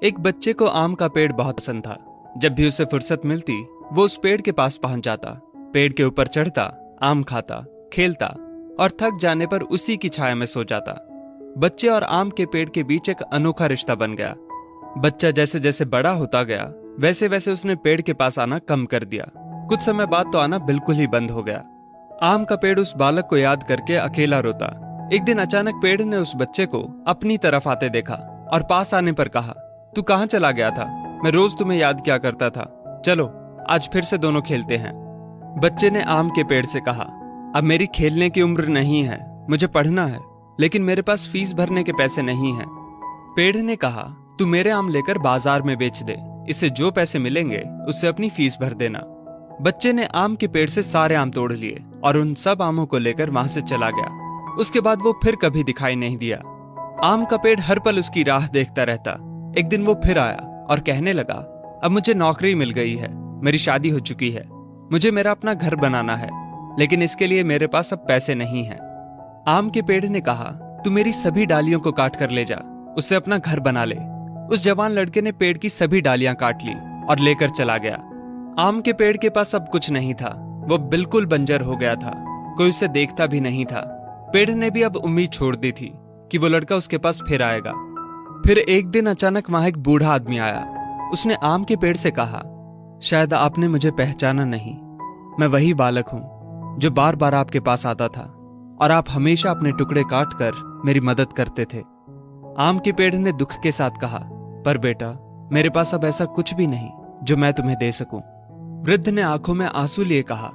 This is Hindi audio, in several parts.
एक बच्चे को आम का पेड़ बहुत पसंद था। जब भी उसे फुर्सत मिलती वो उस पेड़ के पास पहुंच जाता, पेड़ के ऊपर चढ़ता, आम खाता, खेलता और थक जाने पर उसी की छाया में सो जाता। बच्चे और आम के पेड़ के बीच एक अनोखा रिश्ता बन गया। बच्चा जैसे जैसे बड़ा होता गया वैसे वैसे उसने पेड़ के पास आना कम कर दिया। कुछ समय बाद तो आना बिल्कुल ही बंद हो गया। आम का पेड़ उस बालक को याद करके अकेला रोता। एक दिन अचानक पेड़ ने उस बच्चे को अपनी तरफ आते देखा और पास आने पर कहा, तू कहाँ चला गया था? मैं रोज तुम्हें याद किया करता था। चलो आज फिर से दोनों खेलते हैं। बच्चे ने आम के पेड़ से कहा, अब मेरी खेलने की उम्र नहीं है, मुझे पढ़ना है, लेकिन मेरे पास फीस भरने के पैसे नहीं हैं। पेड़ ने कहा, तू मेरे आम लेकर बाजार में बेच दे, इससे जो पैसे मिलेंगे उससे अपनी फीस भर देना। बच्चे ने आम के पेड़ से सारे आम तोड़ लिए और उन सब आमों को लेकर वहां से चला गया। उसके बाद वो फिर कभी दिखाई नहीं दिया। आम का पेड़ हर पल उसकी राह देखता रहता। एक दिन वो फिर आया और कहने लगा, अब मुझे नौकरी मिल गई है, मेरी शादी हो चुकी है, मुझे मेरा अपना घर बनाना है, लेकिन इसके लिए मेरे पास अब पैसे नहीं हैं। आम के पेड़ ने कहा, तू मेरी सभी डालियों को काट कर ले जा, उससे अपना घर बना ले। उस जवान लड़के ने पेड़ की सभी डालियां काट ली और लेकर चला गया। आम के पेड़ के पास अब कुछ नहीं था, वो बिल्कुल बंजर हो गया था, कोई उसे देखता भी नहीं था। पेड़ ने भी अब उम्मीद छोड़ दी थी कि वो लड़का उसके पास फिर आएगा। फिर एक दिन अचानक वहां एक बूढ़ा आदमी आया। उसने आम के पेड़ से कहा, शायद आपने मुझे पहचाना नहीं, मैं वही बालक हूं जो बार बार आपके पास आता था और आप हमेशा अपने टुकड़े काट कर मेरी मदद करते थे। आम के पेड़ ने दुख के साथ कहा, पर बेटा मेरे पास अब ऐसा कुछ भी नहीं जो मैं तुम्हें दे सकूं। वृद्ध ने आंखों में आंसू लिए कहा,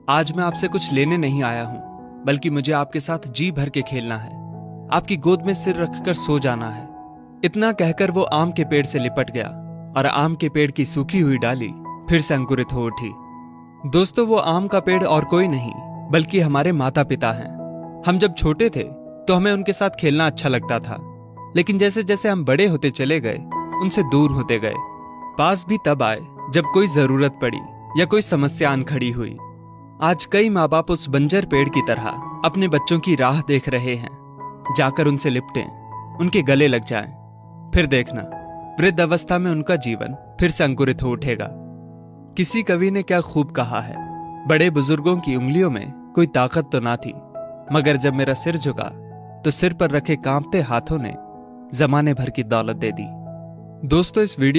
आज मैं आपसे कुछ लेने नहीं आया हूं, बल्कि मुझे आपके साथ जी भर के खेलना है, आपकी गोद में सिर रखकर सो जाना है। इतना कहकर वो आम के पेड़ से लिपट गया और आम के पेड़ की सूखी हुई डाली फिर से अंकुरित हो उठी। दोस्तों, वो आम का पेड़ और कोई नहीं बल्कि हमारे माता पिता हैं। हम जब छोटे थे तो हमें उनके साथ खेलना अच्छा लगता था, लेकिन जैसे जैसे हम बड़े होते चले गए उनसे दूर होते गए। पास भी तब आए जब कोई जरूरत पड़ी या कोई समस्या आन खड़ी हुई। आज कई माँ बाप उस बंजर पेड़ की तरह अपने बच्चों की राह देख रहे हैं, जाकर उनसे लिपटें, उनके गले लग जाएं। फिर देखना वृद्ध अवस्था में उनका जीवन फिर से अंकुरित हो उठेगा। किसी कवि ने क्या खूब कहा है, बड़े बुजुर्गों की उंगलियों में कोई ताकत तो ना थी, मगर जब मेरा सिर झुका तो सिर पर रखे कांपते हाथों ने जमाने भर की दौलत दे दी। दोस्तों, इस वीडियो